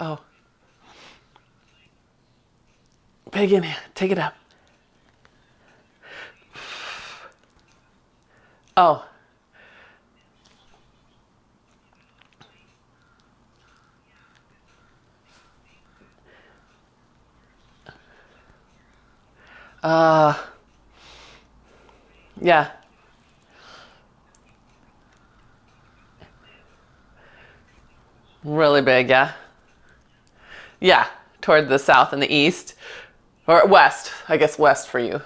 Oh. Big inhale. Take it up. Oh. Yeah. Really big, yeah. Yeah, toward the south and the east. Or west, I guess west for you.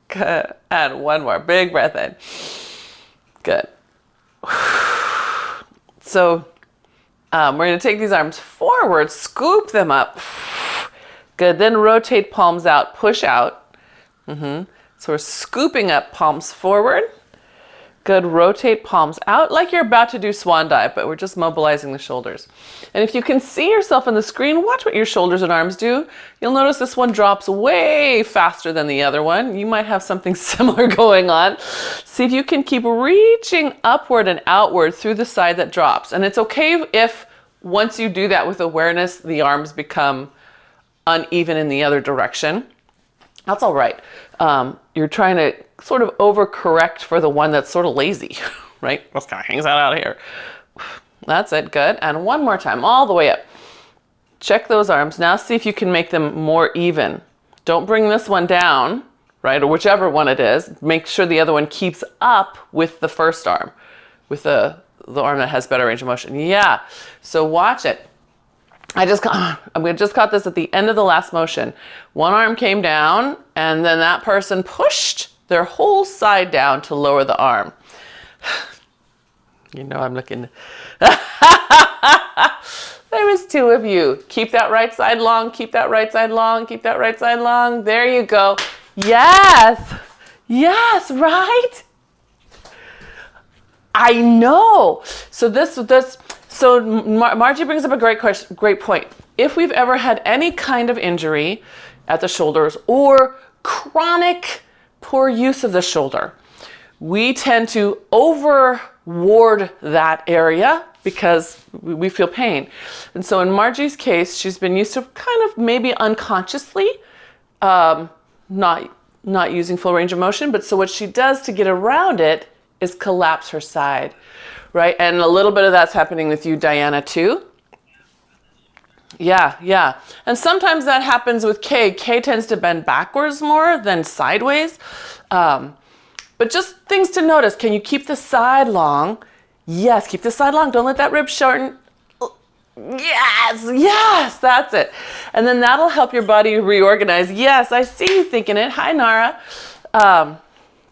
Good. And one more. Big breath in. Good. So we're going to take these arms forward, scoop them up. Good. Then rotate palms out, push out. So we're scooping up, palms forward. Good. Rotate palms out like you're about to do swan dive, but we're just mobilizing the shoulders. And if you can see yourself on the screen, watch what your shoulders and arms do. You'll notice this one drops way faster than the other one. You might have something similar going on. See if you can keep reaching upward and outward through the side that drops. And it's okay if once you do that with awareness, the arms become uneven in the other direction. That's all right. You're trying to sort of overcorrect for the one that's sort of lazy, right? Just kind of hangs out here. That's it. Good. And one more time, all the way up. Check those arms. Now see if you can make them more even. Don't bring this one down, right? Or whichever one it is. Make sure the other one keeps up with the first arm, with the arm that has better range of motion. Yeah. So watch it. I just caught this at the end of the last motion. One arm came down and then that person pushed their whole side down to lower the arm. You know I'm looking. There was two of you. Keep that right side long, keep that right side long, keep that right side long. There you go. Yes. Yes, right? I know. So Margie brings up a great point. If we've ever had any kind of injury at the shoulders or chronic poor use of the shoulder, we tend to over-ward that area because we feel pain. And so in Margie's case, she's been used to kind of maybe unconsciously not using full range of motion. But so what she does to get around it is collapse her side, right? And a little bit of that's happening with you, Diana, too. Yeah. And sometimes that happens with Kay. Kay tends to bend backwards more than sideways. But just things to notice. Can you keep the side long? Yes, keep the side long. Don't let that rib shorten. Yes, that's it. And then that'll help your body reorganize. Yes, I see you thinking it. Hi, Nara.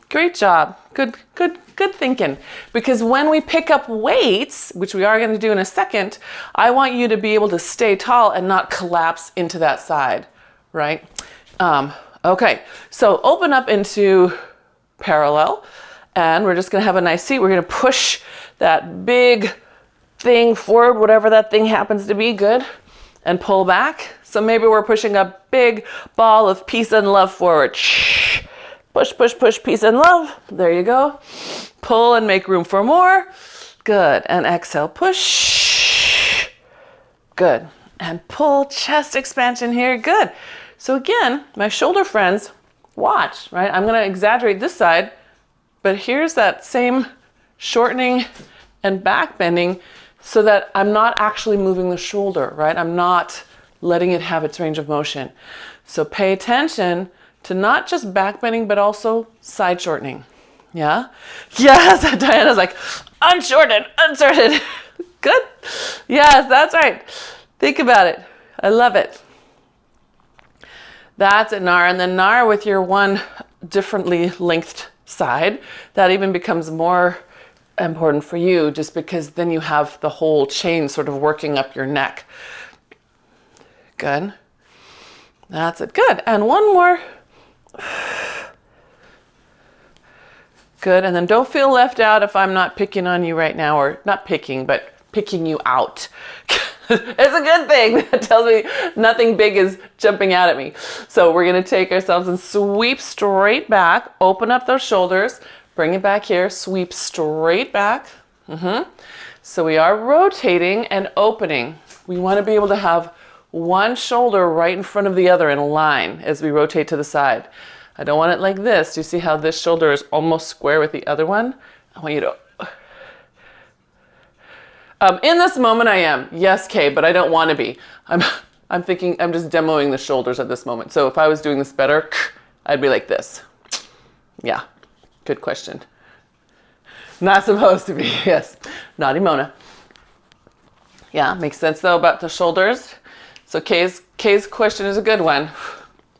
Great job. Good thinking. Because when we pick up weights, which we are going to do in a second, I want you to be able to stay tall and not collapse into that side, right? Okay, so open up into parallel, and we're just going to have a nice seat. We're going to push that big thing forward, whatever that thing happens to be, good, and pull back. So maybe we're pushing a big ball of peace and love forward. Push, peace and love. There you go. Pull and make room for more. Good. And exhale, push. Good. And pull, chest expansion here. Good. So again, my shoulder friends, watch, right? I'm going to exaggerate this side, but here's that same shortening and back bending so that I'm not actually moving the shoulder, right? I'm not letting it have its range of motion. So pay attention to not just back bending, but also side shortening. Yeah? Yes, Diana's like, unshorted. Good. Yes, that's right. Think about it. I love it. That's it, Nara. And then Nara with your one differently lengthed side, that even becomes more important for you just because then you have the whole chain sort of working up your neck. Good. That's it. Good. And one more. Good. And then don't feel left out if I'm not picking on you right now, or not picking, but picking you out. It's a good thing. That tells me nothing big is jumping out at me. So we're going to take ourselves and sweep straight back, open up those shoulders, bring it back here, sweep straight back. So we are rotating and opening. We want to be able to have one shoulder right in front of the other in a line as we rotate to the side. I don't want it like this. Do you see how this shoulder is almost square with the other one? I want you to... in this moment I am. Yes, Kay, but I don't want to be. I'm thinking, I'm just demoing the shoulders at this moment. So if I was doing this better, I'd be like this. Yeah, good question. Not supposed to be, yes. Naughty Mona. Yeah, makes sense though about the shoulders. So Kay's question is a good one,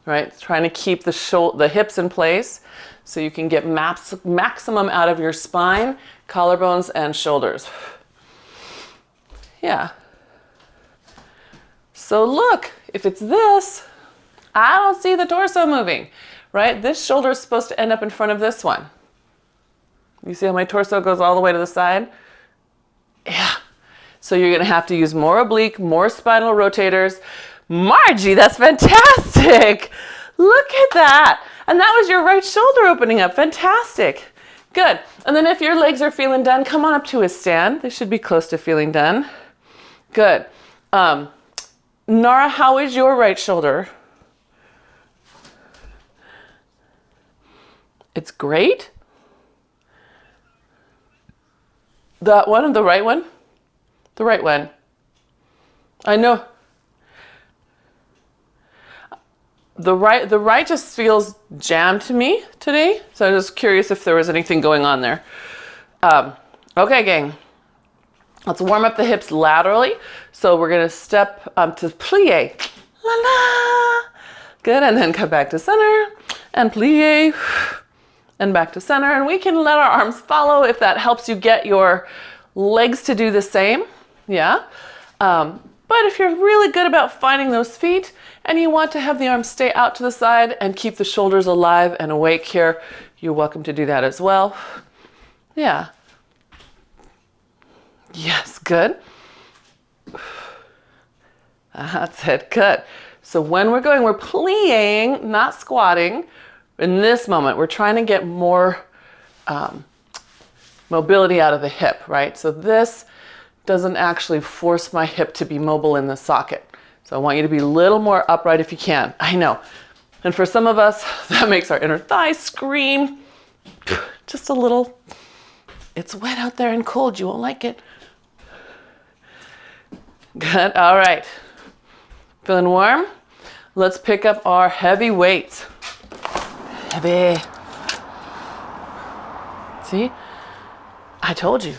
right? Trying to keep the hips in place so you can get maximum out of your spine, collarbones, and shoulders. Yeah. So look, if it's this, I don't see the torso moving, right? This shoulder is supposed to end up in front of this one. You see how my torso goes all the way to the side? Yeah. So you're going to have to use more oblique, more spinal rotators. Margie, that's fantastic. Look at that. And that was your right shoulder opening up. Fantastic. Good. And then if your legs are feeling done, come on up to a stand. They should be close to feeling done. Good. Nara, how is your right shoulder? It's great. That one, the right one? The right one. I know. The right just feels jammed to me today. So I was curious if there was anything going on there. Okay, gang. Let's warm up the hips laterally. So we're gonna step to plie. La la. Good, and then come back to center and plie. And back to center. And we can let our arms follow if that helps you get your legs to do the same. Yeah. But if you're really good about finding those feet and you want to have the arms stay out to the side and keep the shoulders alive and awake here, you're welcome to do that as well. Yeah. Yes, good. That's it, good. So when we're going, we're plieing, not squatting. In this moment, we're trying to get more mobility out of the hip, right? So this doesn't actually force my hip to be mobile in the socket. So I want you to be a little more upright if you can. I know. And for some of us, that makes our inner thighs scream. Just a little. It's wet out there and cold. You won't like it. Good. All right. Feeling warm? Let's pick up our heavy weights. Heavy. See? I told you.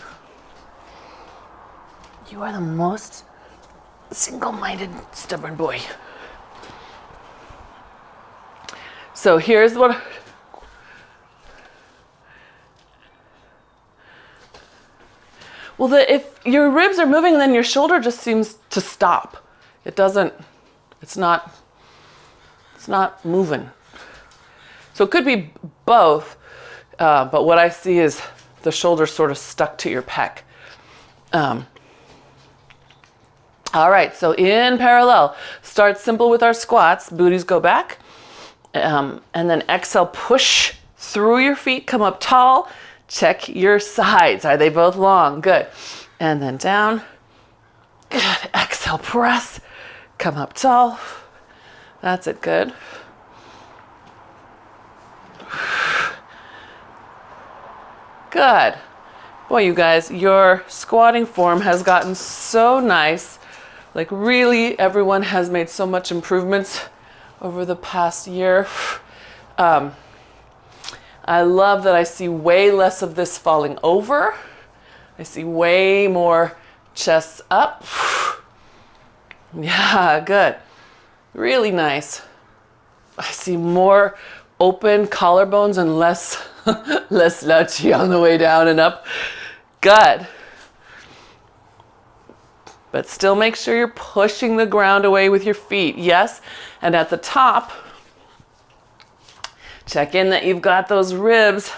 You are the most single-minded, stubborn boy. So here's what... Well, if your ribs are moving, then your shoulder just seems to stop. It doesn't, it's not moving. So it could be both, but what I see is the shoulder sort of stuck to your pec. All right, so in parallel, start simple with our squats, booties go back, and then exhale, push through your feet, come up tall, check your sides. Are they both long? Good. And then down. Good. Exhale, press, come up tall. That's it, good. Good. Boy, you guys, your squatting form has gotten so nice. Like really, everyone has made so much improvements over the past year. I love that I see way less of this falling over. I see way more chests up. Yeah, good. Really nice. I see more open collarbones and less slouchy on the way down and up. Good. But still make sure you're pushing the ground away with your feet. Yes. And at the top, check in that you've got those ribs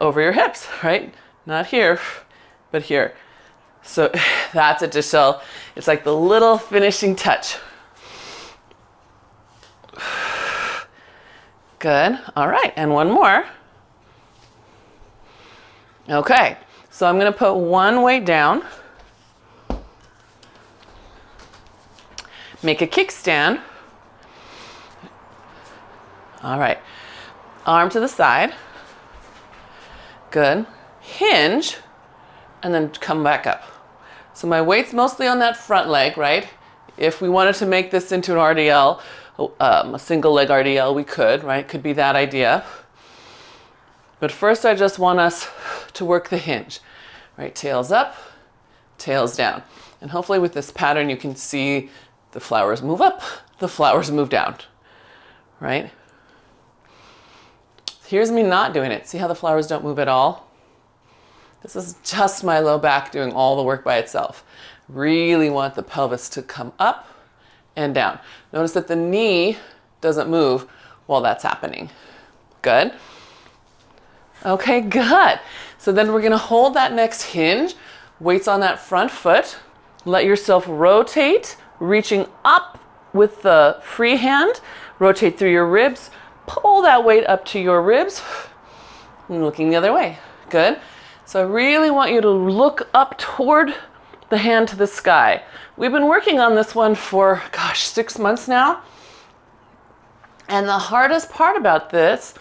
over your hips, right? Not here, but here. So that's it, Giselle. It's like the little finishing touch. Good. All right. And one more. Okay. So I'm going to put one weight down, make a kickstand. All right, arm to the side. Good. Hinge, and then come back up. So my weight's mostly on that front leg, right? If we wanted to make this into an RDL, a single leg RDL, we could, right? Could be that idea. But first I just want us to work the hinge, right? Tails up, tails down. And hopefully with this pattern you can see the flowers move up, the flowers move down, right? Here's me not doing it. See how the flowers don't move at all? This is just my low back doing all the work by itself. Really want the pelvis to come up and down. Notice that the knee doesn't move while that's happening. Good. Okay, good. So then we're gonna hold that next hinge, weights on that front foot, let yourself rotate, reaching up with the free hand, rotate through your ribs, pull that weight up to your ribs, and looking the other way. Good. So I really want you to look up toward the hand to the sky. We've been working on this one for, 6 months now. And the hardest part about this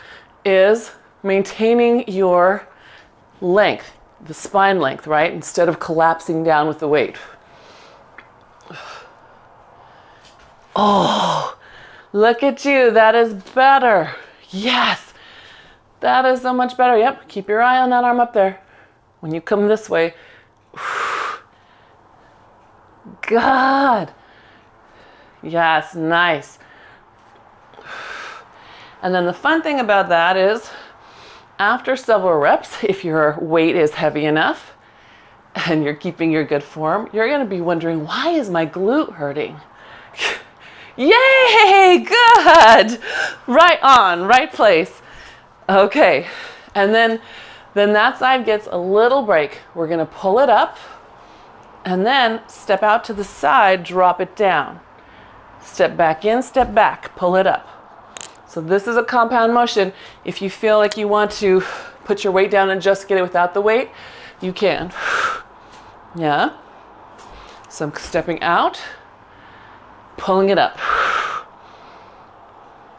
is maintaining your length, the spine length, right? Instead of collapsing down with the weight. Oh, look at you. That is better. Yes, that is so much better. Yep, keep your eye on that arm up there. When you come this way, good. Yes, nice. And then the fun thing about that is after several reps, if your weight is heavy enough and you're keeping your good form, you're going to be wondering, why is my glute hurting? Yay, good. Right on, right place. Okay, and then that side gets a little break. We're gonna pull it up and then step out to the side, drop it down. Step back in, step back, pull it up. So this is a compound motion. If you feel like you want to put your weight down and just get it without the weight, you can. Yeah. So I'm stepping out, pulling it up.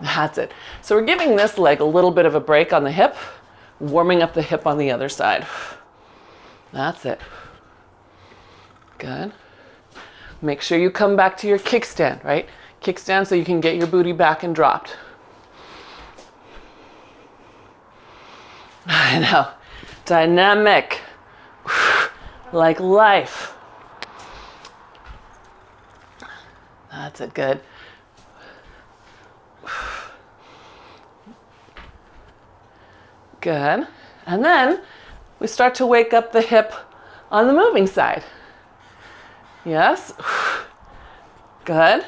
That's it. So we're giving this leg a little bit of a break on the hip, warming up the hip on the other side. That's it. Good. Make sure you come back to your kickstand, right? Kickstand so you can get your booty back and dropped. I know. Dynamic. Like life. That's it. Good. Good. And then we start to wake up the hip on the moving side. Yes. Good.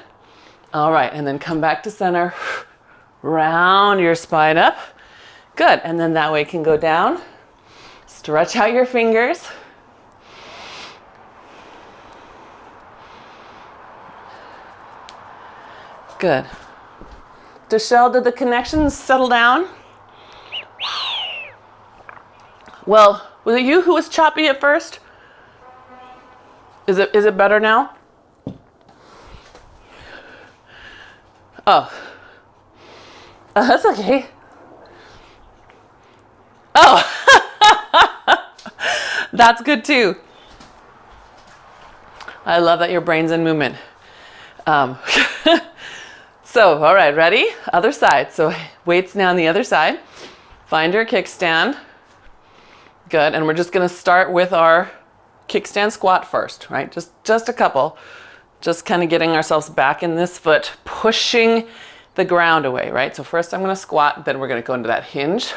All right. And then come back to center. Round your spine up. Good. And then that way can go down. Stretch out your fingers. Good. Deshelle, did the connections settle down? Well, was it you who was choppy at first? Is it better now? Oh. That's okay. Oh. That's good too. I love that your brain's in movement. So, all right, ready? Other side. So weights now on the other side. Find your kickstand. Good, and we're just gonna start with our kickstand squat first, right? Just a couple. Just kind of getting ourselves back in this foot, pushing the ground away, right? So first I'm gonna squat, then we're gonna go into that hinge.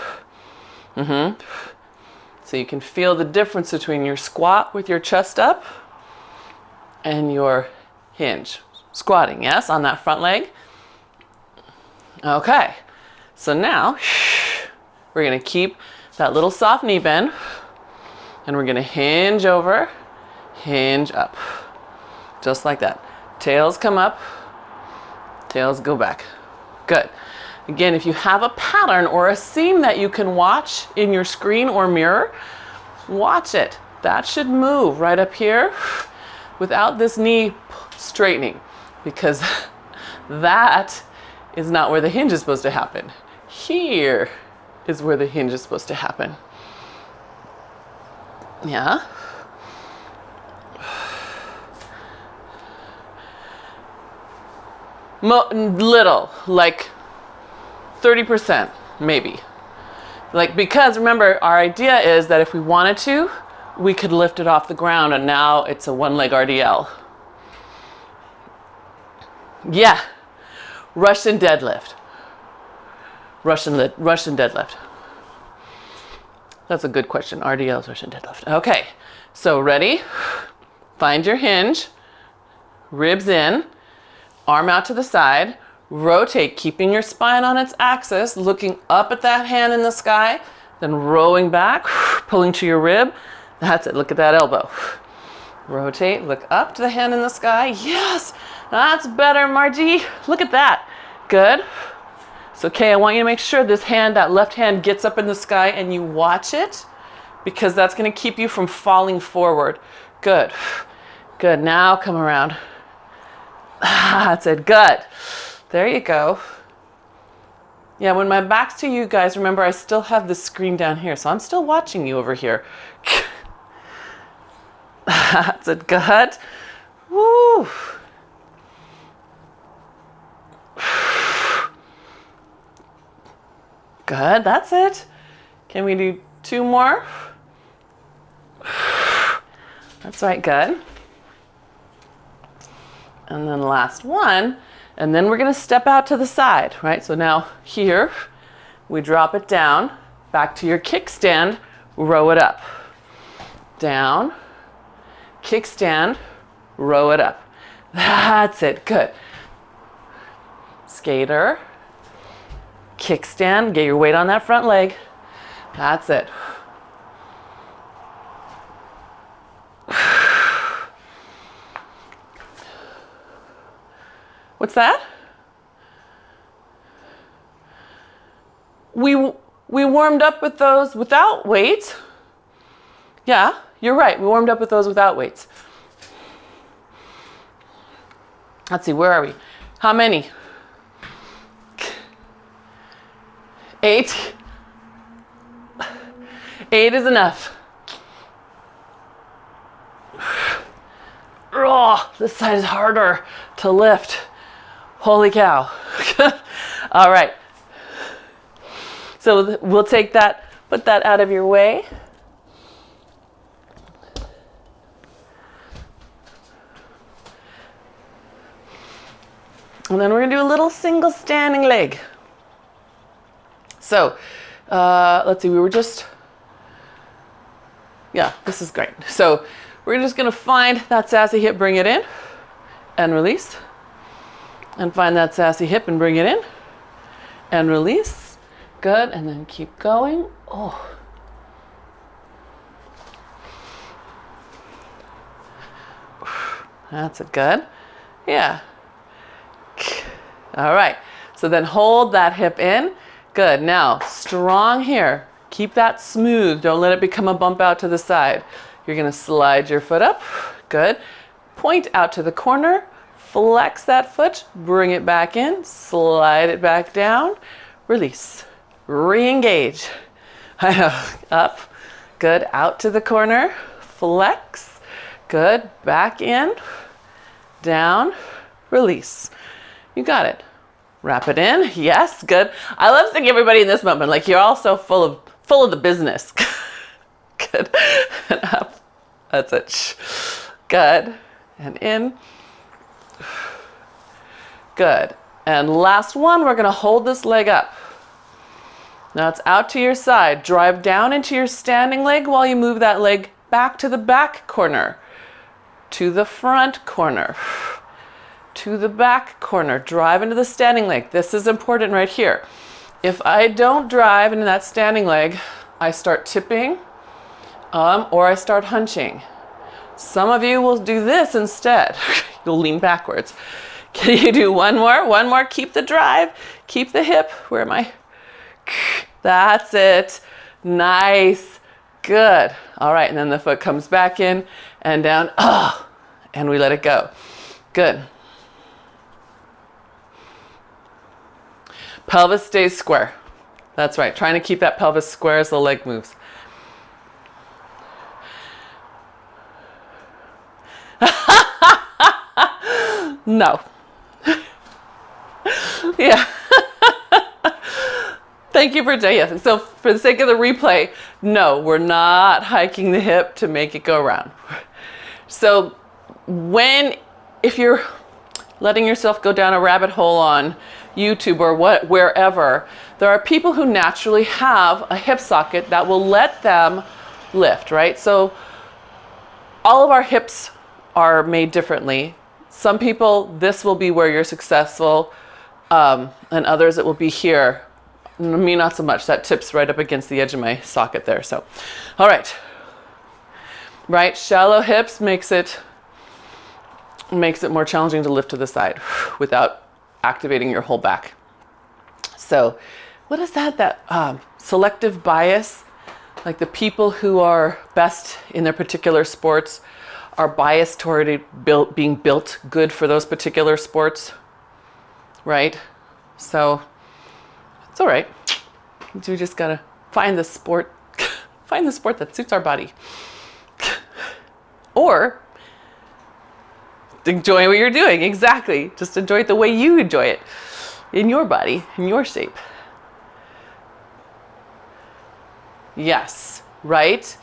So you can feel the difference between your squat with your chest up and your hinge. Squatting, yes, on that front leg. Okay, so now we're gonna keep that little soft knee bend and we're gonna hinge over, hinge up. Just like that. Tails come up, tails go back. Good. Again, if you have a pattern or a scene that you can watch in your screen or mirror, Watch it. That should move right up here without this knee straightening, because that is not where the hinge is supposed to happen. Here is where the hinge is supposed to happen. Yeah. Little, like 30% maybe. Like, because remember, our idea is that if we wanted to, we could lift it off the ground, and now it's a one leg RDL. Yeah. Russian deadlift. Russian deadlift. That's a good question. RDL's Russian deadlift. Okay. So ready? Find your hinge. Ribs in. Arm out to the side. Rotate, keeping your spine on its axis, looking up at that hand in the sky, then rowing back, pulling to your rib. That's it. Look at that elbow. Rotate, look up to the hand in the sky. Yes, that's better, Margie. Look at that. Good. So, okay, I want you to make sure this hand, that left hand, gets up in the sky and you watch it, because that's going to keep you from falling forward. Good. Good. Now come around. That's it. Good. There you go. Yeah, when my back's to you guys, remember I still have the screen down here, so I'm still watching you over here. That's it. Good. Woo. Good. That's it. Can we do 2 more? That's right. Good. And then last one. And then we're going to step out to the side, right? So now here, we drop it down, back to your kickstand, row it up. Down, kickstand, row it up. That's it. Good. Skater, kickstand, get your weight on that front leg. That's it. What's that? We warmed up with those without weights. Yeah, you're right. We warmed up with those without weights. Let's see, where are we? How many? 8. 8 is enough. Oh, this side is harder to lift. Holy cow. All right. So we'll take that, put that out of your way. And then we're going to do a little single standing leg. So let's see, we were just, yeah, this is great. So we're just going to find that sassy hip, bring it in, and release. And find that sassy hip and bring it in, and release. Good, and then keep going. Oh. That's it. Good. Yeah. All right. So then hold that hip in. Good. Now, strong here. Keep that smooth. Don't let it become a bump out to the side. You're going to slide your foot up. Good. Point out to the corner. Flex that foot. Bring it back in. Slide it back down. Release. Re-engage. Up. Good. Out to the corner. Flex. Good. Back in. Down. Release. You got it. Wrap it in. Yes. Good. I love seeing everybody in this moment. Like, you're all so full of the business. Good. And up. That's it. Good. And in. Good. And last one, we're going to hold this leg up. Now it's out to your side. Drive down into your standing leg while you move that leg back to the back corner, to the front corner, to the back corner. Drive into the standing leg. This is important right here. If I don't drive into that standing leg, I start tipping or I start hunching. Some of you will do this instead. You'll lean backwards. Can you do one more? One more. Keep the drive. Keep the hip. Where am I? That's it. Nice. Good. All right, and then the foot comes back in and down. Oh, and we let it go. Good. Pelvis stays square. That's right. Trying to keep that pelvis square as the leg moves. No. Yeah. Thank you for saying yes. So for the sake of the replay, no, we're not hiking the hip to make it go around. So if you're letting yourself go down a rabbit hole on YouTube or wherever, there are people who naturally have a hip socket that will let them lift, right? So all of our hips are made differently. Some people, this will be where you're successful, and others it will be here. Me, not so much. That tips right up against the edge of my socket there. So, all right. Right, shallow hips makes it more challenging to lift to the side without activating your whole back. So, what is that? That selective bias, like the people who are best in their particular sports are biased toward it being built good for those particular sports, right? So it's all right. We just gotta find the sport that suits our body. Or enjoy what you're doing. Exactly. Just enjoy it the way you enjoy it in your body, in your shape. Yes, right?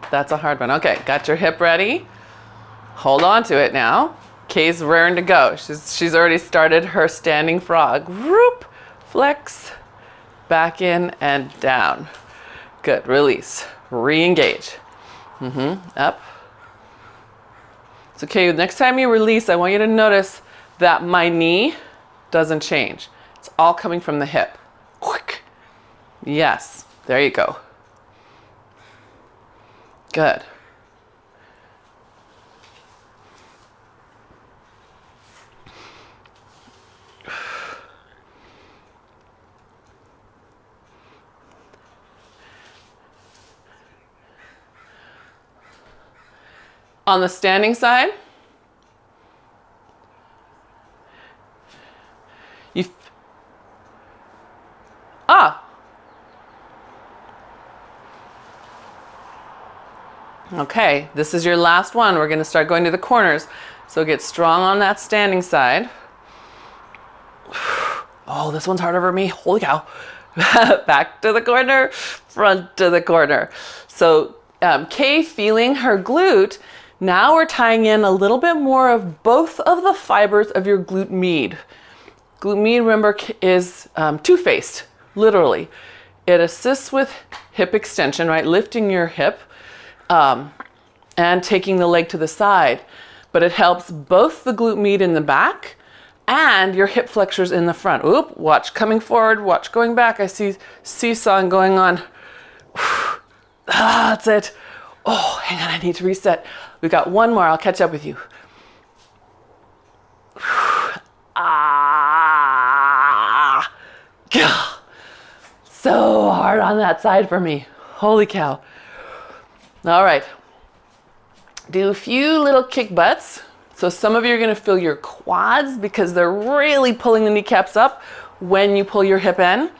That's a hard one. Okay, got your hip ready. Hold on to it now. Kay's raring to go. She's already started her standing frog. Whoop, flex, back in and down. Good, release, re-engage. Up. It's okay, next time you release, I want you to notice that my knee doesn't change. It's all coming from the hip. Quick. Yes, there you go. Good. On the standing side, okay, this is your last one. We're going to start going to the corners. So get strong on that standing side. Oh, this one's harder for me. Holy cow. Back to the corner, front to the corner. So Kay feeling her glute. Now we're tying in a little bit more of both of the fibers of your glute med. Glute med, remember, is two-faced, literally. It assists with hip extension, right? Lifting your hip and taking the leg to the side. But it helps both the glute med in the back and your hip flexors in the front. Oop, watch coming forward, watch going back. I see seesawing going on. That's it. Oh, hang on, I need to reset. We've got one more, I'll catch up with you. So hard on that side for me. Holy cow. All right. Do a few little kick butts. So some of you are going to feel your quads because they're really pulling the kneecaps up when you pull your hip in.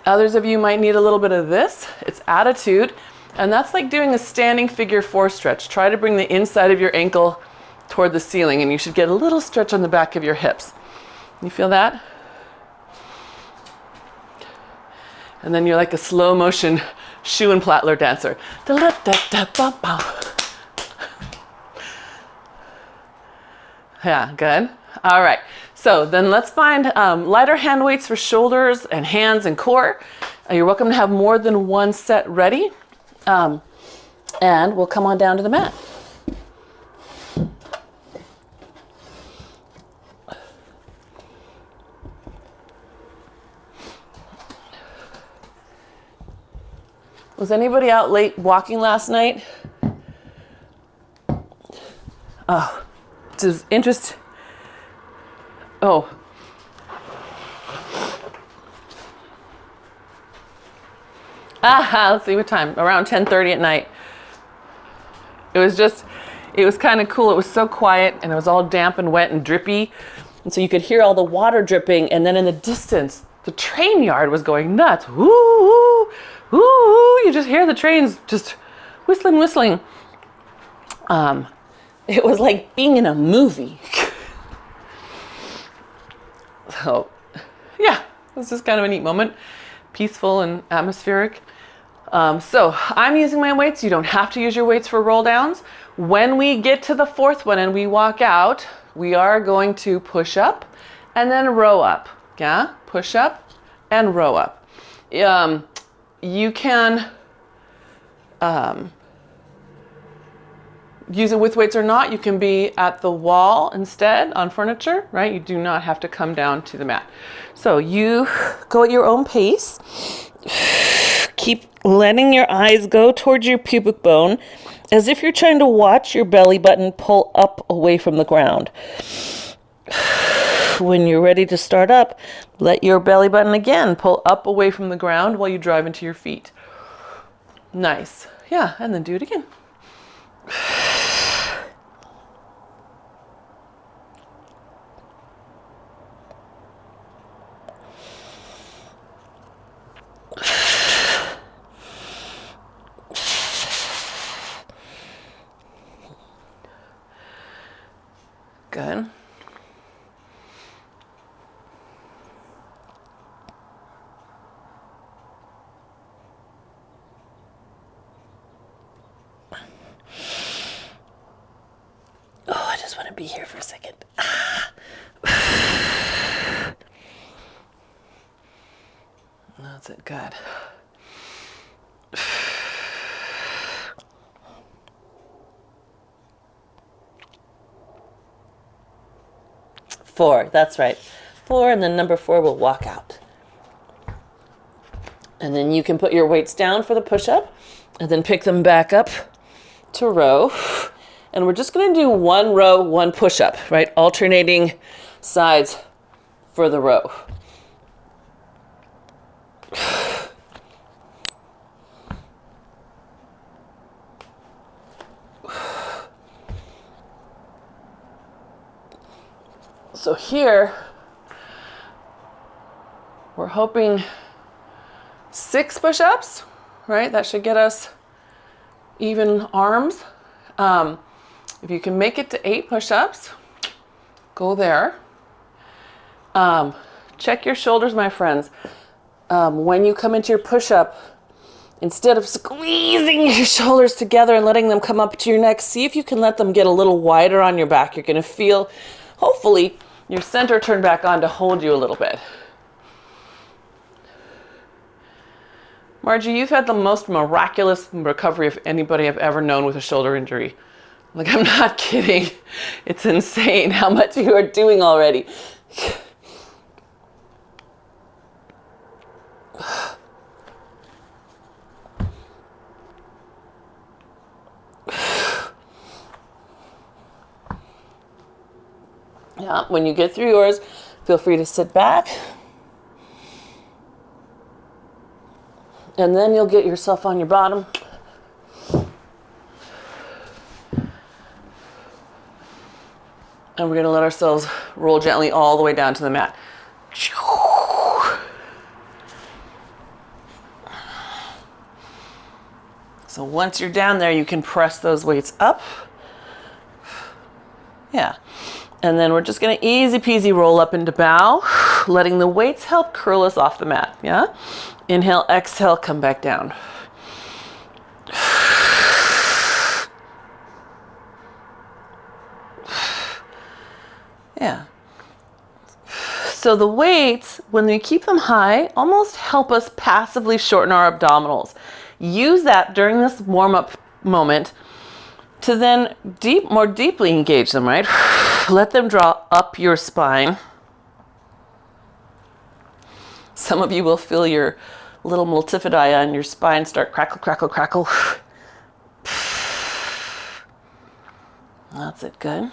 Others of you might need a little bit of this. It's attitude. And that's like doing a standing figure 4 stretch. Try to bring the inside of your ankle toward the ceiling, and you should get a little stretch on the back of your hips. You feel that? And then you're like a slow motion shoe and plattler dancer. Yeah, good. All right. So then let's find lighter hand weights for shoulders and hands and core. You're welcome to have more than one set ready. And we'll come on down to the mat. Was anybody out late walking last night? Oh, it's interest. Oh. Let's see what time. Around 10:30 at night. It was kind of cool. It was so quiet and it was all damp and wet and drippy. And so you could hear all the water dripping, and then in the distance, the train yard was going nuts. Woo, woo, woo. You just hear the trains just whistling. It was like being in a movie. So, yeah, it was just kind of a neat moment. Peaceful and atmospheric. So I'm using my weights. You don't have to use your weights for roll downs. When we get to the fourth one and we walk out, we are going to push up and then row up. Yeah, push up and row up. You can use it with weights or not. You can be at the wall instead on furniture, right? You do not have to come down to the mat. So you go at your own pace. Keep letting your eyes go towards your pubic bone as if you're trying to watch your belly button pull up away from the ground. When you're ready to start up, let your belly button again pull up away from the ground while you drive into your feet. Nice. Yeah, and then do it again. Good. Oh, I just want to be here for a second. That's it. Good. 4, that's right. 4, and then number 4 will walk out. And then you can put your weights down for the push-up and then pick them back up to row. And we're just going to do 1 row, 1 push-up, right? Alternating sides for the row. So here, we're hoping 6 push-ups, right? That should get us even arms. If you can make it to 8 push-ups, go there. Check your shoulders, my friends. When you come into your push-up, instead of squeezing your shoulders together and letting them come up to your neck, see if you can let them get a little wider on your back. You're going to feel, hopefully, your center turn back on to hold you a little bit. Margie, you've had the most miraculous recovery of anybody I've ever known with a shoulder injury. Like, I'm not kidding. It's insane how much you are doing already. Yeah, when you get through yours, feel free to sit back. And then you'll get yourself on your bottom. And we're going to let ourselves roll gently all the way down to the mat. So once you're down there, you can press those weights up. Yeah. And then we're just going to easy peasy roll up into bow, letting the weights help curl us off the mat. Yeah. Inhale, exhale, come back down. Yeah. So the weights, when we keep them high, almost help us passively shorten our abdominals. Use that during this warm-up moment to then more deeply engage them, right? Let them draw up your spine. Some of you will feel your little multifidi on your spine start crackle, crackle, crackle. That's it, good.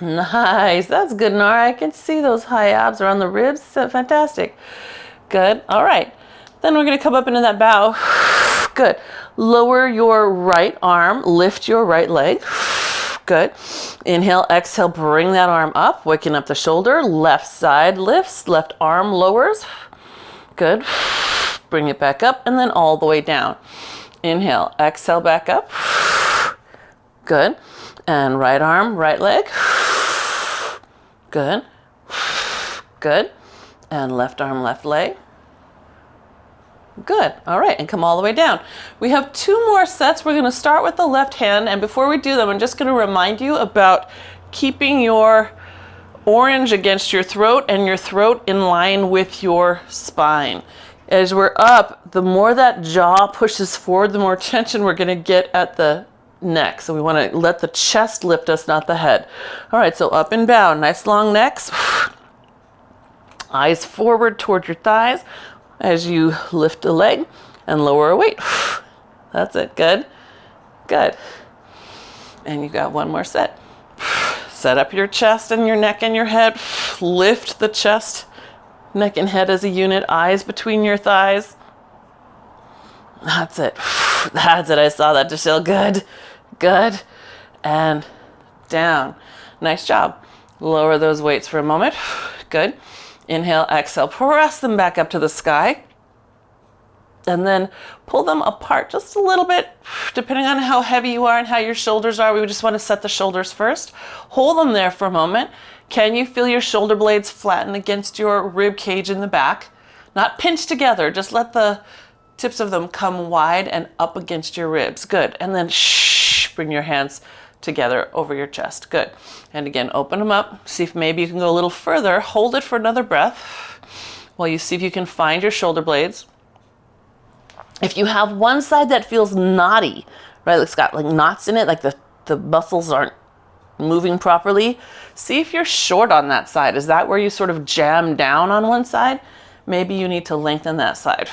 Nice, that's good, Nara. I can see those high abs around the ribs. Fantastic. Good. All right. Then we're going to come up into that bow. Good. Lower your right arm, lift your right leg. Good. Inhale, exhale, bring that arm up, waking up the shoulder. Left side lifts, left arm lowers. Good. Bring it back up and then all the way down. Inhale, exhale, back up. Good. And right arm, right leg. Good. Good. And left arm, left leg. Good. All right, and come all the way down. We have 2 more sets. We're going to start with the left hand, and before we do them, I'm just going to remind you about keeping your orange against your throat and your throat in line with your spine. As we're up, the more that jaw pushes forward, the more tension we're going to get at the neck. So we want to let the chest lift us, not the head. All right, so up and down. Nice long necks. Eyes forward toward your thighs as you lift a leg and lower a weight. That's it. Good. Good. And you got 1 more set. Set up your chest and your neck and your head. Lift the chest, neck and head as a unit. Eyes between your thighs. That's it. That's it. I saw that, Deshil. Good. Good. And down. Nice job. Lower those weights for a moment. Good. Inhale, exhale, press them back up to the sky. And then pull them apart just a little bit, depending on how heavy you are and how your shoulders are. We just want to set the shoulders first. Hold them there for a moment. Can you feel your shoulder blades flatten against your rib cage in the back? Not pinch together, just let the tips of them come wide and up against your ribs. Good. And then bring your hands together over your chest. Good. And again, open them up. See if maybe you can go a little further. Hold it for another breath while you see if you can find your shoulder blades. If you have one side that feels knotty, right, it's got like knots in it, like the muscles aren't moving properly, see if you're short on that side. Is that where you sort of jam down on one side? Maybe you need to lengthen that side,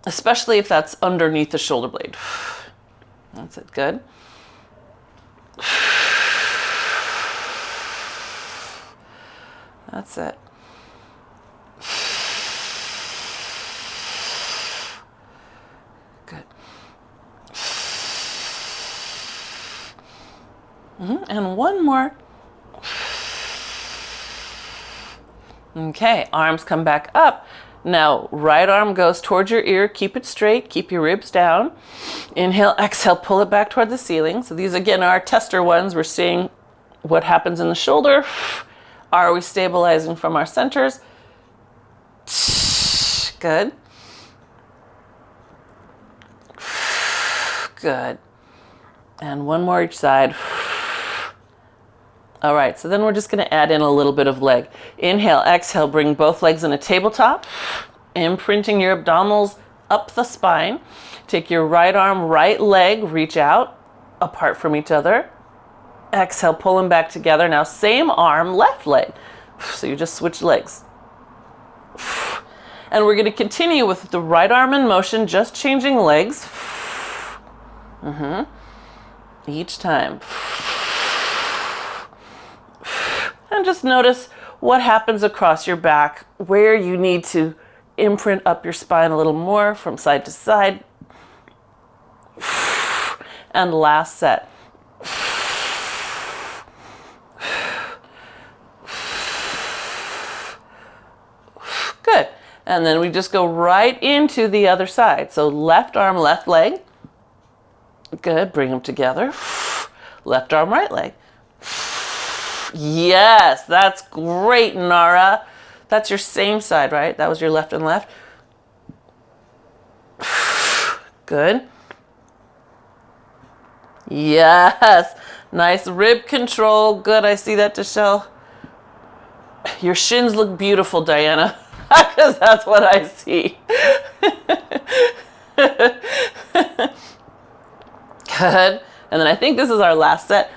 especially if that's underneath the shoulder blade. That's it. Good. That's it. Good. And 1 more. Okay, arms come back up. Now, right arm goes towards your ear. Keep it straight. Keep your ribs down. Inhale, exhale, pull it back toward the ceiling. So these, again, are tester ones. We're seeing what happens in the shoulder. Are we stabilizing from our centers? Good. Good. And 1 more each side. All right, so then we're just going to add in a little bit of leg. Inhale, exhale, bring both legs in a tabletop, imprinting your abdominals up the spine. Take your right arm, right leg, reach out, apart from each other. Exhale, pull them back together. Now, same arm, left leg. So you just switch legs. And we're going to continue with the right arm in motion, just changing legs. Each time. And just notice what happens across your back, where you need to imprint up your spine a little more from side to side. And last set. Good. And then we just go right into the other side. So left arm, left leg. Good. Bring them together. Left arm, right leg. Yes, that's great, Nara. That's your same side, right? That was your left and left. Good. Yes. Nice rib control. Good. I see that, Deshil. Your shins look beautiful, Diana, because that's what I see. Good. And then I think this is our last set.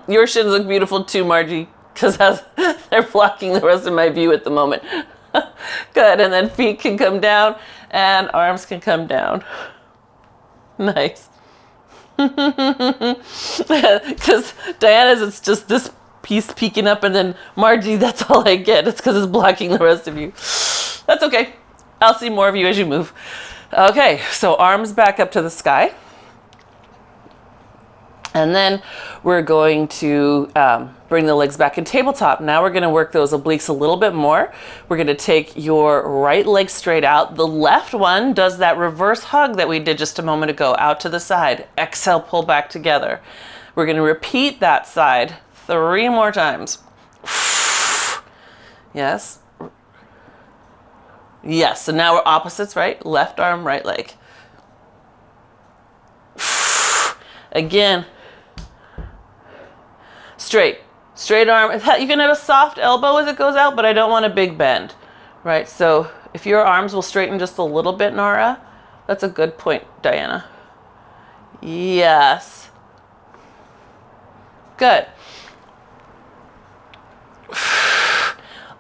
Your shins look beautiful too, Margie, because they're blocking the rest of my view at the moment. Good. And then feet can come down and arms can come down. Nice. Because Diana's, it's just this piece peeking up, and then Margie, that's all I get. It's because it's blocking the rest of you. That's okay. I'll see more of you as you move. Okay, so arms back up to the sky. And then we're going to bring the legs back in tabletop. Now we're gonna work those obliques a little bit more. We're gonna take your right leg straight out. The left one does that reverse hug that we did just a moment ago, out to the side. Exhale, pull back together. We're gonna repeat that side 3 more times. Yes. Yes, so now we're opposites, right? Left arm, right leg. Again. Straight arm. You can have a soft elbow as it goes out, but I don't want a big bend, right? So if your arms will straighten just a little bit, Nara, that's a good point, Diana. Yes. Good.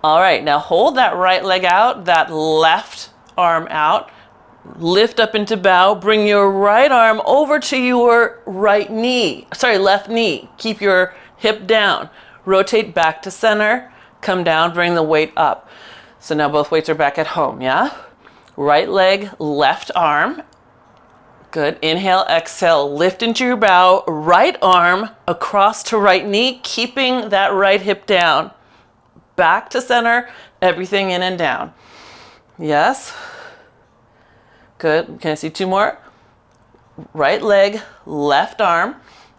All right, now hold that right leg out, that left arm out. Lift up into bow. Bring your right arm over to your left knee. Keep your hip down. Rotate back to center. Come down, bring the weight up. So now both weights are back at home, yeah? Right leg, left arm. Good. Inhale, exhale, lift into your bow. Right arm across to right knee, keeping that right hip down. Back to center, everything in and down. Yes? Good. Can I see 2 more? Right leg, left arm.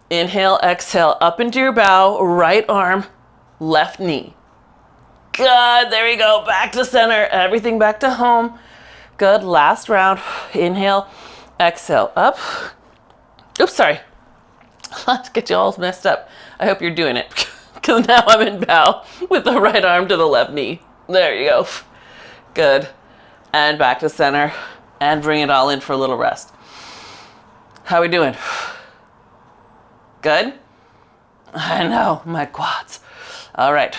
Inhale, exhale, up into your bow. Right arm, left knee. Good. There we go. Back to center. Everything back to home. Good. Last round. Inhale, exhale, up. Oops, sorry. Let's get you all messed up. I hope you're doing it. Because now I'm in bow with the right arm to the left knee. There you go. Good. And back to center. And bring it all in for a little rest. How are we doing? Good? I know, my quads. All right.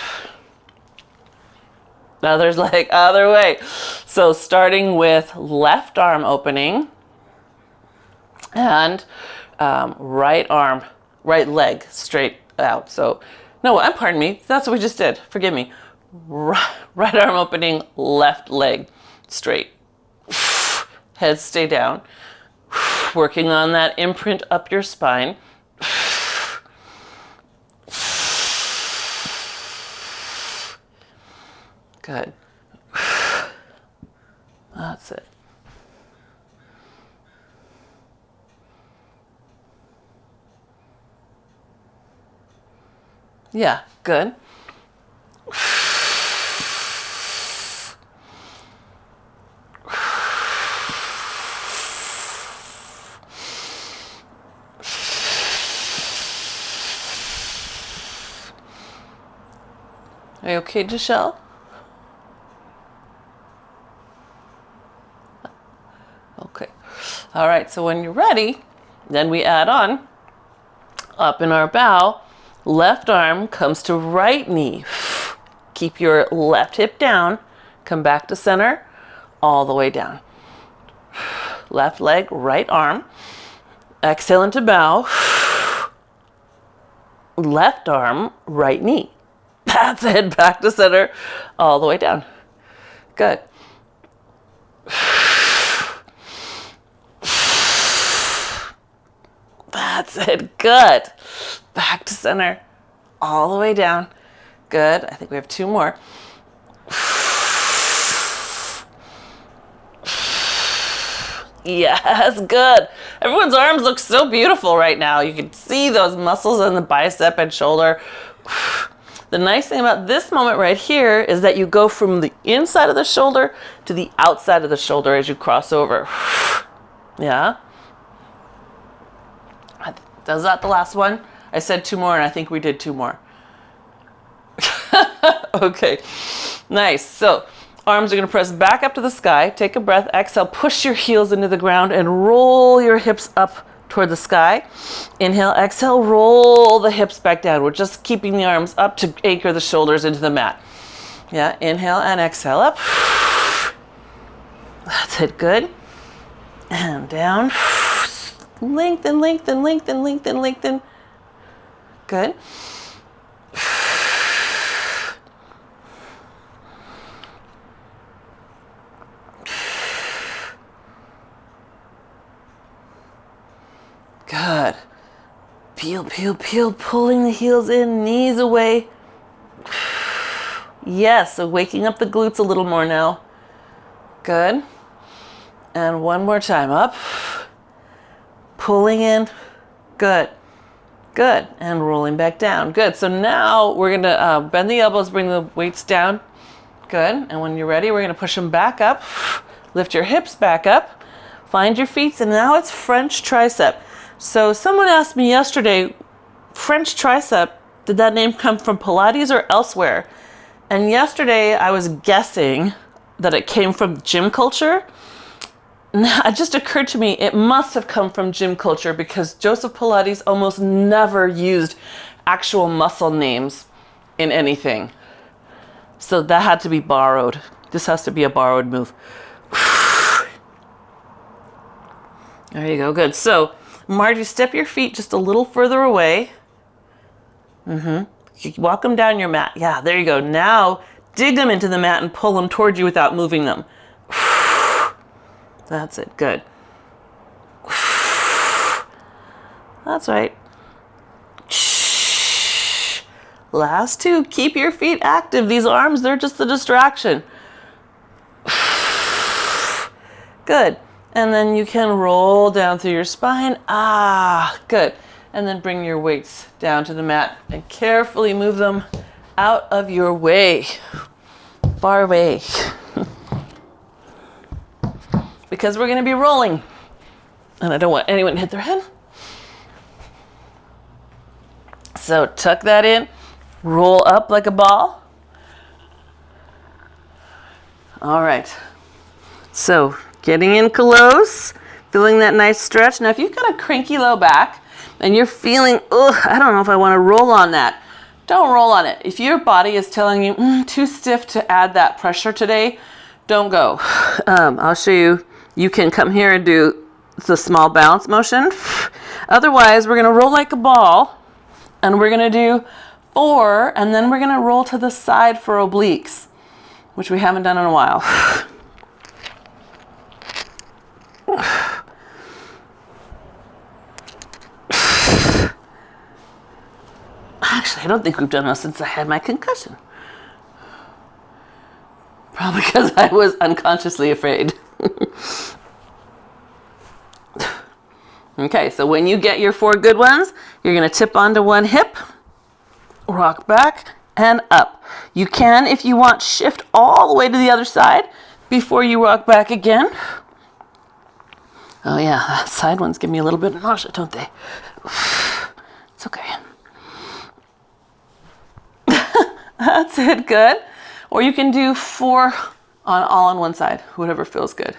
Other leg, other way. So starting with left arm opening and right leg straight out. So, no, pardon me. That's what we just did. Forgive me. Right arm opening, left leg straight. Head stay down. Working on that imprint up your spine. Good. That's it. Yeah, good. Are you okay, Giselle? Okay. All right, so when you're ready, then we add on, up in our bow, left arm comes to right knee. Keep your left hip down, come back to center, all the way down. Left leg, right arm, exhale into bow, left arm, right knee. That's it, back to center, all the way down. Good. That's it, good. Back to center, all the way down. Good, I think we have 2 more. Yes, good. Everyone's arms look so beautiful right now. You can see those muscles in the bicep and shoulder. The nice thing about this moment right here is that you go from the inside of the shoulder to the outside of the shoulder as you cross over. Yeah? Was that the last one? I said 2 more and I think we did 2 more. Okay, nice. So arms are gonna press back up to the sky. Take a breath, exhale, push your heels into the ground and roll your hips up toward the sky. Inhale, exhale, roll the hips back down. We're just keeping the arms up to anchor the shoulders into the mat. Yeah, inhale and exhale up. That's it, good. And down. Lengthen, lengthen, lengthen, lengthen, lengthen. Good. Peel, peel, peel, pulling the heels in, knees away. Yes, so waking up the glutes a little more now. Good. And one more time, up. Pulling in. Good. Good. And rolling back down. Good. So now we're going to bend the elbows, bring the weights down. Good. And when you're ready, we're going to push them back up. Lift your hips back up. Find your feet. And now it's French tricep. So someone asked me yesterday, French tricep, did that name come from Pilates or elsewhere? And yesterday I was guessing that it came from gym culture. It just occurred to me it must have come from gym culture because Joseph Pilates almost never used actual muscle names in anything. So that had to be borrowed. This has to be a borrowed move. There you go, good. So Margie, step your feet just a little further away. Walk them down your mat. Yeah, there you go. Now dig them into the mat and pull them toward you without moving them. That's it. Good. That's right. Last two. Keep your feet active. These arms, they're just a distraction. Good. And then you can roll down through your spine. Good. And then bring your weights down to the mat and carefully move them out of your way. Far away. Because we're going to be rolling. And I don't want anyone to hit their head. So tuck that in. Roll up like a ball. All right. So getting in close. Feeling that nice stretch. Now if you've got a cranky low back and you're feeling, I don't know if I want to roll on that. Don't roll on it. If your body is telling you too stiff to add that pressure today, don't go. I'll show you. You can come here and do the small balance motion. Otherwise, we're going to roll like a ball and we're going to do 4 and then we're going to roll to the side for obliques, which we haven't done in a while. Actually, I don't think we've done this since I had my concussion. Probably because I was unconsciously afraid. Okay, so when you get your 4 good ones, you're going to tip onto one hip, rock back, and up. You can, if you want, shift all the way to the other side before you rock back again. Oh yeah, side ones give me a little bit of nausea, don't they? It's okay. That's it, good. Or you can do 4 all on one side, whatever feels good.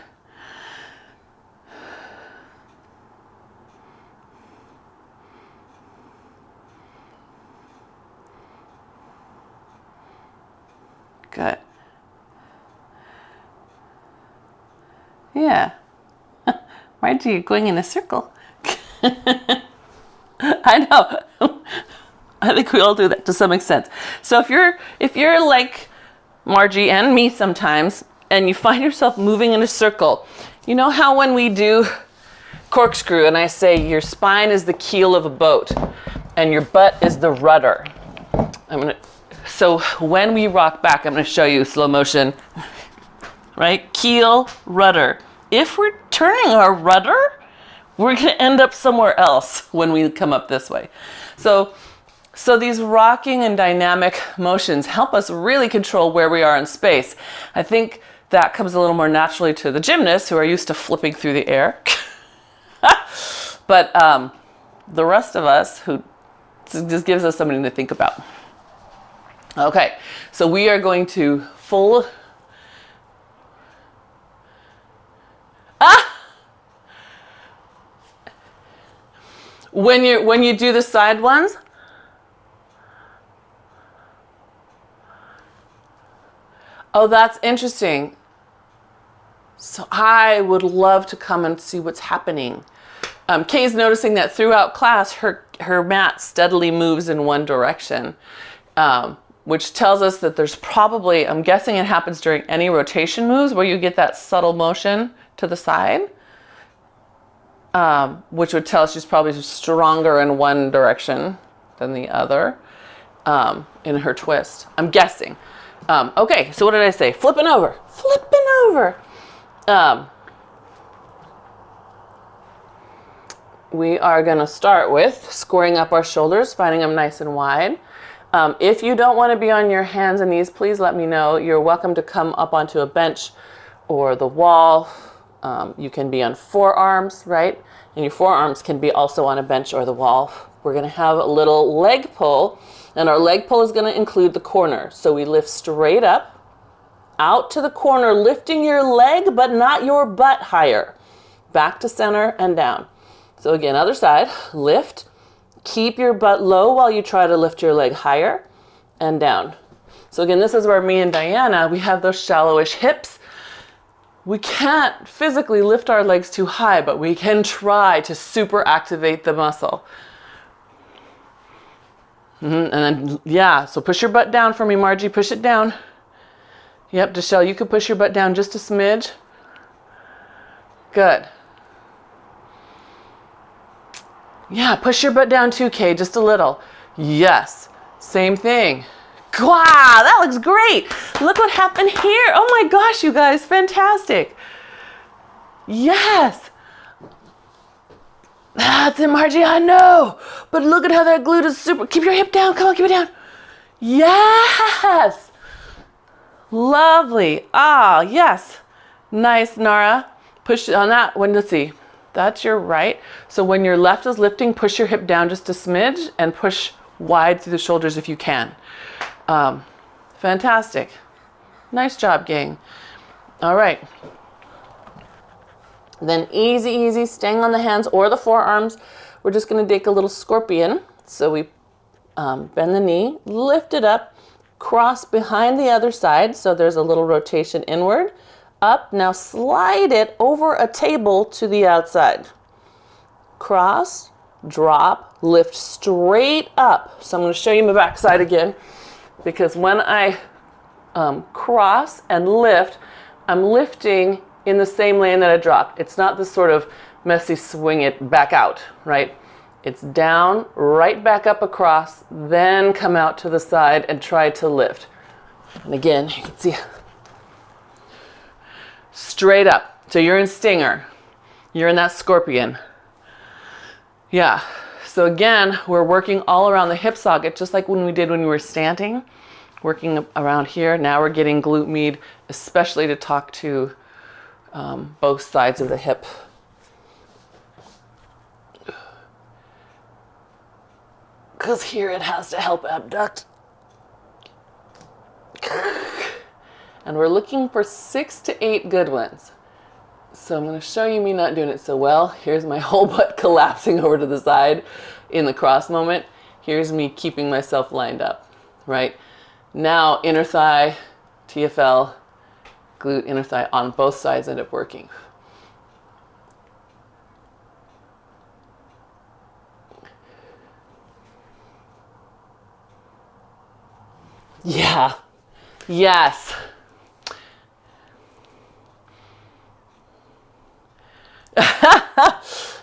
Good. Yeah. Margie, you're going in a circle. I know. I think we all do that to some extent. So if you're like Margie and me sometimes, and you find yourself moving in a circle, you know how when we do corkscrew and I say your spine is the keel of a boat and your butt is the rudder. So when we rock back, I'm going to show you slow motion, right? Keel, rudder. If we're turning our rudder, we're going to end up somewhere else when we come up this way. So these rocking and dynamic motions help us really control where we are in space. I think that comes a little more naturally to the gymnasts who are used to flipping through the air. But the rest of us, who just gives us something to think about. Okay, so we are going to full. When you do the side ones, oh, that's interesting. So I would love to come and see what's happening. Kay's noticing that throughout class, her mat steadily moves in one direction, which tells us that there's probably, I'm guessing it happens during any rotation moves where you get that subtle motion to the side. which would tell us she's probably stronger in one direction than the other in her twist. I'm guessing. Okay, so what did I say? Flipping over. Flipping over. We are going to start with squaring up our shoulders, finding them nice and wide. If you don't want to be on your hands and knees, please let me know. You're welcome to come up onto a bench or the wall. You can be on forearms, right? And your forearms can be also on a bench or the wall. We're going to have a little leg pull, and our leg pull is going to include the corner. So we lift straight up, out to the corner, lifting your leg, but not your butt higher. Back to center and down. So again, other side, lift, keep your butt low while you try to lift your leg higher and down. So again, this is where me and Diana, we have those shallowish hips. We can't physically lift our legs too high, but we can try to super activate the muscle. And then, yeah, so push your butt down for me, Margie, push it down. Yep, Deshelle, you could push your butt down just a smidge. Good. Yeah, push your butt down too, Kay, just a little. Yes, same thing. Wow, that looks great. Look what happened here. Oh my gosh, you guys, fantastic. Yes. That's it, Margie, I know. But look at how that glute is super. Keep your hip down, come on, keep it down. Yes. Lovely. Ah, yes. Nice, Nara. Push on that one, let's see. That's your right. So when your left is lifting, push your hip down just a smidge and push wide through the shoulders if you can. Fantastic. Nice job, gang. All right. Then easy, easy, staying on the hands or the forearms. We're just going to take a little scorpion. So we bend the knee, lift it up, cross behind the other side. So there's a little rotation inward. Up, now slide it over a table to the outside. Cross, drop, lift straight up. So I'm going to show you my backside again, because when I cross and lift, I'm lifting in the same lane that I dropped. It's not this sort of messy swing it back out, right? It's down, right back up across, then come out to the side and try to lift. And again, you can see straight up. So you're in stinger. You're in that scorpion. Yeah. So again, we're working all around the hip socket, just like when we did when we were standing, working around here. Now we're getting glute med, especially to talk to both sides of the hip. Because here it has to help abduct. And we're looking for 6 to 8 good ones. So I'm going to show you me not doing it so well. Here's my whole butt collapsing over to the side in the cross moment. Here's me keeping myself lined up, right? Now inner thigh, TFL, glute, inner thigh on both sides end up working. Yeah, yes.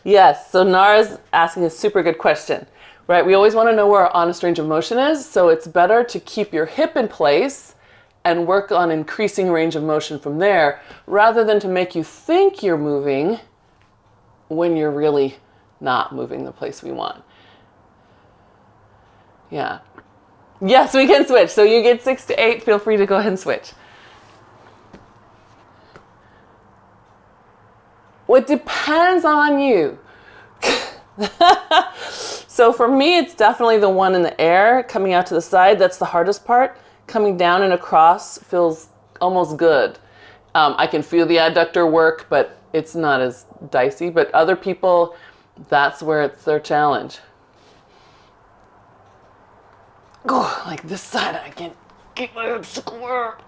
Yes, so Nara's asking a super good question, right? We always want to know where our honest range of motion is, so it's better to keep your hip in place and work on increasing range of motion from there, rather than to make you think you're moving when you're really not moving the place we want. Yeah. Yes, we can switch. So you get 6 to 8, feel free to go ahead and switch. Well, it depends on you. So for me, it's definitely the one in the air coming out to the side. That's the hardest part. Coming down and across feels almost good. I can feel the adductor work, but it's not as dicey. But other people, that's where it's their challenge. Oh, like this side, I can keep my hips square.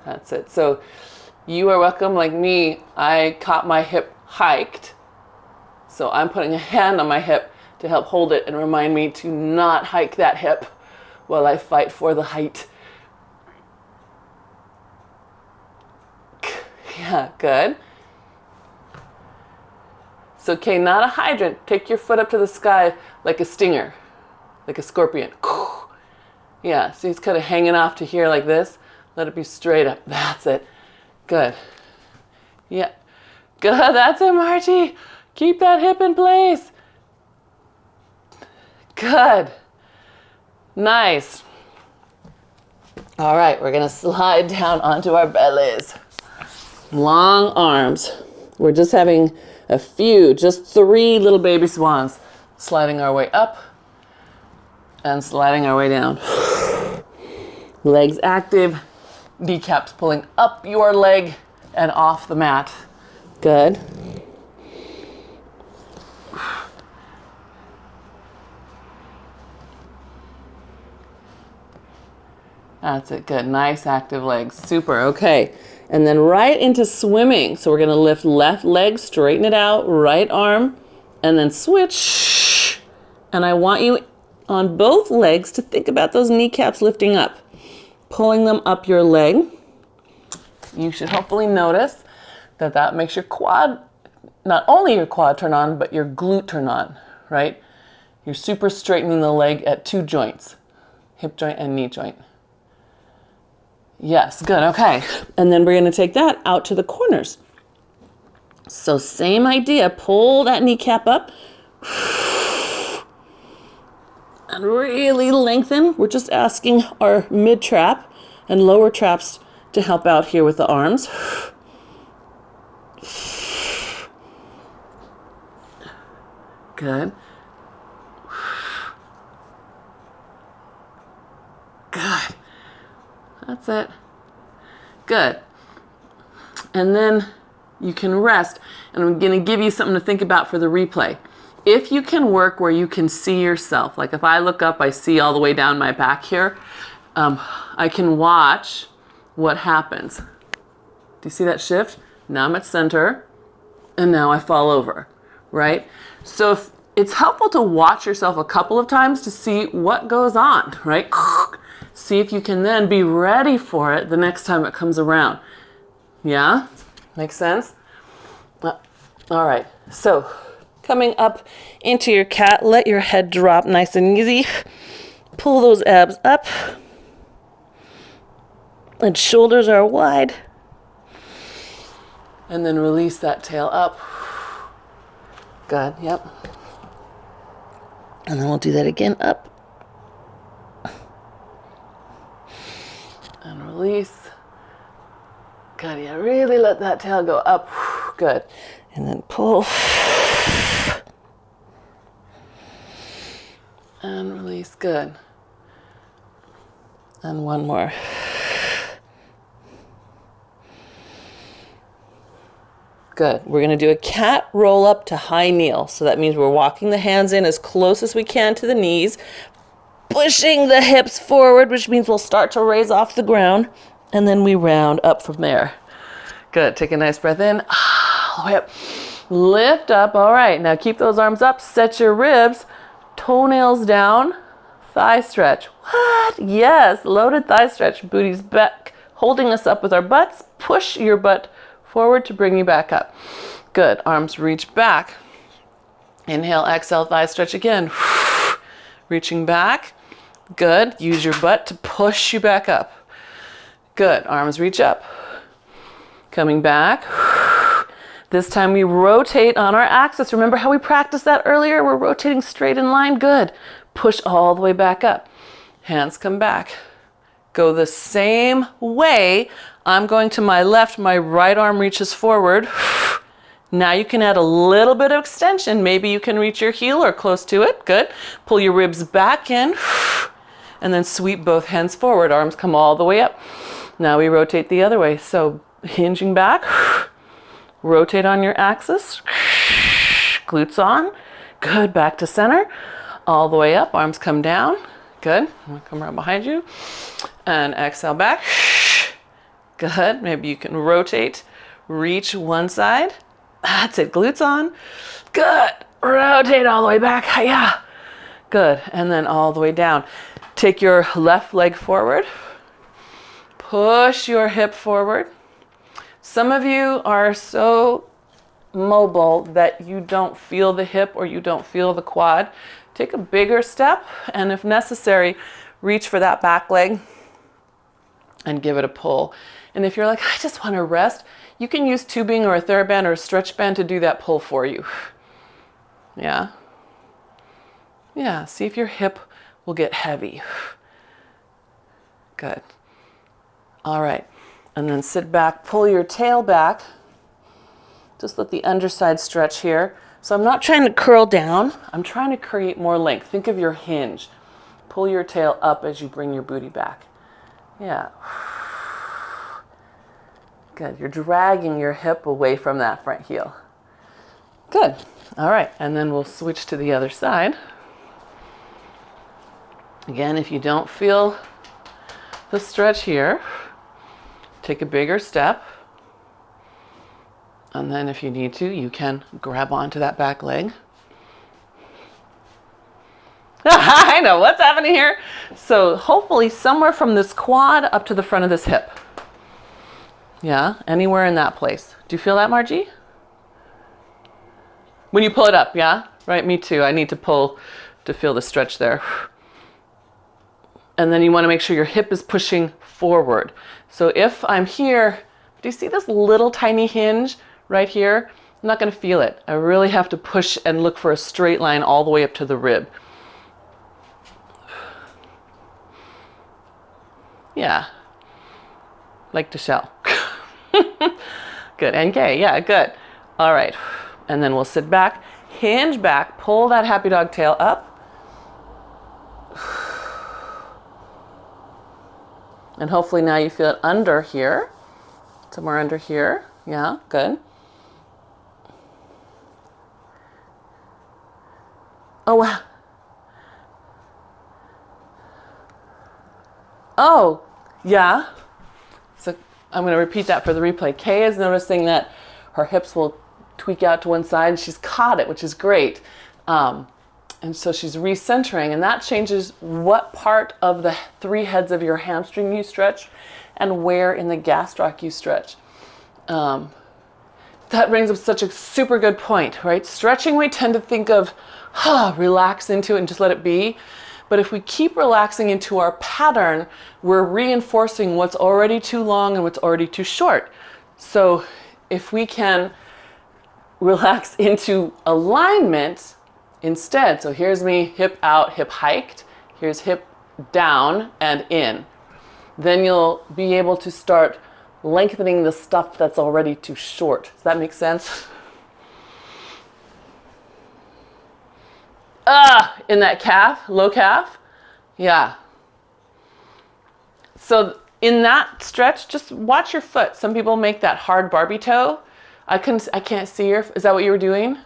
That's it. So you are welcome. Like me, I caught my hip hiked. So I'm putting a hand on my hip to help hold it and remind me to not hike that hip while I fight for the height. Yeah, good. So, okay, not a hydrant. Take your foot up to the sky like a stinger, like a scorpion. Yeah, so he's kind of hanging off to here like this. Let it be straight up. That's it. Good. Yeah. Good. That's it, Margie. Keep that hip in place. Good. Nice. All right, we're going to slide down onto our bellies. Long arms. We're just having a few, just 3 little baby swans, sliding our way up and sliding our way down. Legs active, kneecaps pulling up your leg and off the mat. Good. That's it, good. Nice active legs, super, okay. And then right into swimming. So we're gonna lift left leg, straighten it out, right arm, and then switch. And I want you on both legs to think about those kneecaps lifting up, pulling them up your leg. You should hopefully notice that that makes your quad, not only your quad turn on, but your glute turn on, right? You're super straightening the leg at 2 joints, hip joint and knee joint. Yes, good, okay. And then we're gonna take that out to the corners. So same idea, pull that kneecap up and really lengthen. We're just asking our mid trap and lower traps to help out here with the arms. Good. Good. That's it. Good. And then you can rest. And I'm going to give you something to think about for the replay. If you can work where you can see yourself, like if I look up, I see all the way down my back here, I can watch what happens. Do you see that shift? Now I'm at center, and now I fall over, right? So if it's helpful to watch yourself a couple of times to see what goes on, right? See if you can then be ready for it the next time it comes around. Yeah? Makes sense? All right. So coming up into your cat, let your head drop nice and easy. Pull those abs up. And shoulders are wide. And then release that tail up. Good. Yep. And then we'll do that again. Up. And release. Good, yeah, really let that tail go up. Good. And then pull. And release, good. And one more. Good. We're going to do a cat roll up to high kneel. So that means we're walking the hands in as close as we can to the knees, pushing the hips forward, which means we'll start to raise off the ground, and then we round up from there. Good. Take a nice breath in. All the way up. Lift up. All right. Now keep those arms up. Set your ribs. Toenails down. Thigh stretch. What? Yes. Loaded thigh stretch. Booty's back. Holding us up with our butts. Push your butt forward to bring you back up. Good. Arms reach back. Inhale, exhale, thigh stretch again. Reaching back. Good. Use your butt to push you back up. Good. Arms reach up. Coming back. This time we rotate on our axis. Remember how we practiced that earlier? We're rotating straight in line. Good. Push all the way back up. Hands come back. Go the same way. I'm going to my left. My right arm reaches forward. Now you can add a little bit of extension. Maybe you can reach your heel or close to it. Good. Pull your ribs back in and then sweep both hands forward. Arms come all the way up. Now we rotate the other way. So hinging back, rotate on your axis, glutes on. Good. Back to center. All the way up. Arms come down. Good. I'm going to come around behind you and exhale back. Good. Maybe you can rotate, reach one side. That's it. Glutes on. Good. Rotate all the way back. Yeah. Good. And then all the way down. Take your left leg forward. Push your hip forward. Some of you are so mobile that you don't feel the hip or you don't feel the quad. Take a bigger step, and if necessary, reach for that back leg and give it a pull. And if you're like, I just want to rest, you can use tubing or a TheraBand or a stretch band to do that pull for you. Yeah. Yeah, see if your hip will get heavy. Good. All right. And then sit back, pull your tail back. Just let the underside stretch here. So I'm not trying to curl down. I'm trying to create more length. Think of your hinge. Pull your tail up as you bring your booty back. Yeah. Good. You're dragging your hip away from that front heel. Good. All right. And then we'll switch to the other side. Again, if you don't feel the stretch here, take a bigger step. And then if you need to, you can grab onto that back leg. I know what's happening here. So hopefully somewhere from this quad up to the front of this hip. Yeah, anywhere in that place. Do you feel that, Margie? When you pull it up, yeah? Right, me too. I need to pull to feel the stretch there. And then you want to make sure your hip is pushing forward. So if I'm here, do you see this little tiny hinge right here? I'm not going to feel it. I really have to push and look for a straight line all the way up to the rib. Yeah, like the shell. Good, and K, yeah, good. All right, and then we'll sit back, hinge back, pull that happy dog tail up. And hopefully now you feel it under here, somewhere under here. Yeah, good. Oh, wow. Oh, yeah. So I'm going to repeat that for the replay. Kay is noticing that her hips will tweak out to one side. She's caught it, which is great. And so she's recentering, and that changes what part of the 3 heads of your hamstring you stretch and where in the gastroc you stretch. That brings up such a super good point, right? Stretching, we tend to think of, relax into it and just let it be. But if we keep relaxing into our pattern, we're reinforcing what's already too long and what's already too short. So if we can relax into alignment instead, so here's me, hip out, hip hiked, here's hip down and in, then you'll be able to start lengthening the stuff that's already too short. Does that make sense? In that calf, low calf. Yeah. So in that stretch, just watch your foot. Some people make that hard Barbie toe. I can't see your, is that what you were doing?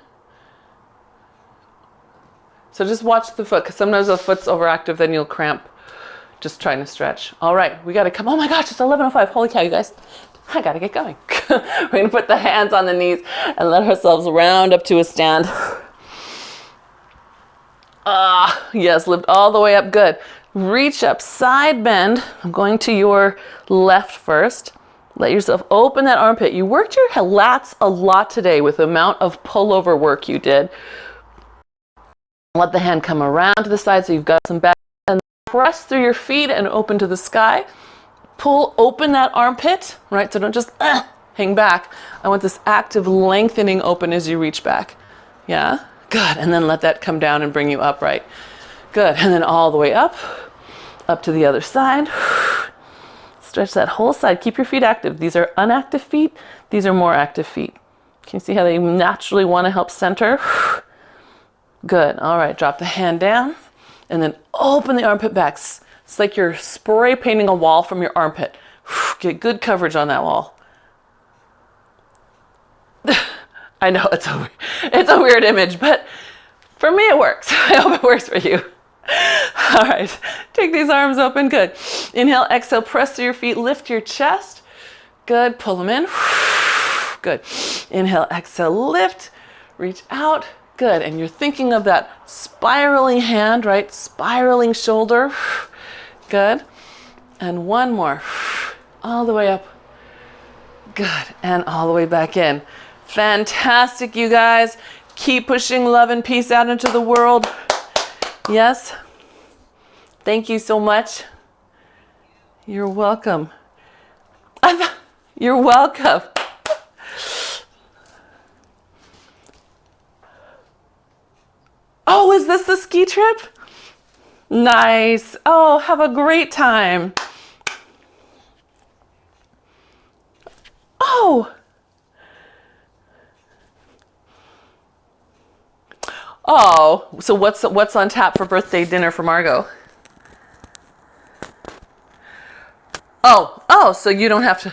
So just watch the foot, because sometimes the foot's overactive, then you'll cramp just trying to stretch. All right, we got to come. Oh my gosh, it's 11:05. Holy cow, you guys. I got to get going. We're going to put the hands on the knees and let ourselves round up to a stand. Yes, lift all the way up. Good. Reach up, side bend. I'm going to your left first. Let yourself open that armpit. You worked your lats a lot today with the amount of pullover work you did. Let the hand come around to the side so you've got some back, and press through your feet and open to the sky. Pull open that armpit, right? So don't just hang back. I want this active lengthening open as you reach back. Yeah, good. And then let that come down and bring you upright. Good. And then all the way up to the other side. Stretch that whole side. Keep your feet active. These are inactive feet. These are more active feet. Can you see how they naturally want to help center? Good. All right. Drop the hand down and then open the armpit back. It's like you're spray painting a wall from your armpit. Get good coverage on that wall. I know it's a weird image, but for me it works. I hope it works for you. All right. Take these arms open. Good. Inhale, exhale, press through your feet, lift your chest. Good. Pull them in. Good. Inhale, exhale, lift, reach out. Good. And you're thinking of that spiraling hand, right? Spiraling shoulder. Good. And one more. All the way up. Good. And all the way back in. Fantastic, you guys. Keep pushing love and peace out into the world. Yes. Thank you so much. You're welcome. You're welcome. Oh, is this the ski trip? Nice. Oh, have a great time. Oh. Oh, so what's on tap for birthday dinner for Margot? Oh, so you don't have to.